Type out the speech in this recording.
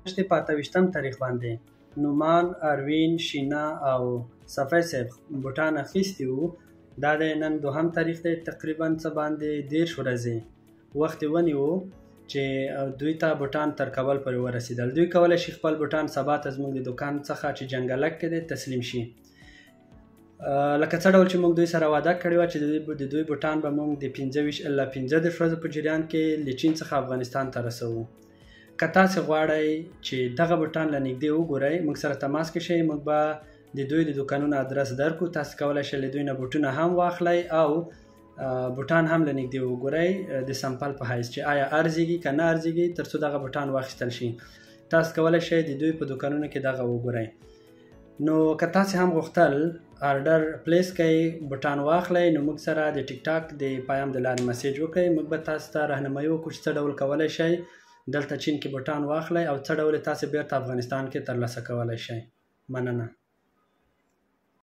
میاشتې په 28 تاریخ باندې نومان، اروین، شینا او صفی صاحب بوټان اخیستي وو. دا د نن 2 تاریخ دی، تقریبا څه باندې 13 ورځې وخت یې ونیو چې دوی ته بوټان تر کابل پورې ورسېدل. دوی کولی شي خپل بوټان سبا ته زموږ د دوکان څخه چې جنګلک کې دی تسلیم شي. لکه څه ډول چې موږ دوی سره وعده کړې وه چې د دوی بوټان به موږ د 25 الا 15 ورځو په جریان کې له چین څخه افغانستان ته رسوو. که تاسې غواړئ چې دغه بوټان له نږدې وګورئ، موږ سره تماس کې شئ. موږ به د دوی د دوکانونو ادرس درکو. تاسې کولی شئ له دوی نه بوټونه هم واخلئ او بوټان هم له نږدې وګورئ د سمپل په حیث چې آیا ارزیږي که نه ارزیږي، تر څو دغه بوټان واخیستل شي. تاسې کولی شئ د دوی په دوکانونو کې دغه وګورئ. نو که تاسې هم غوښتل آرډر پلیس کړئ، بوټان واخلئ، نو موږ سره د ټیک ټاک د پیام د لارې مسیج وکړئ. موږ به تاسو ته راهنمایي وکړو چې څه ډول کولی شئ دلته چین کې بوټان واخلئ او څه ډول تاسې بیرته افغانستان کې ترلاسه کولی شئ. مننه.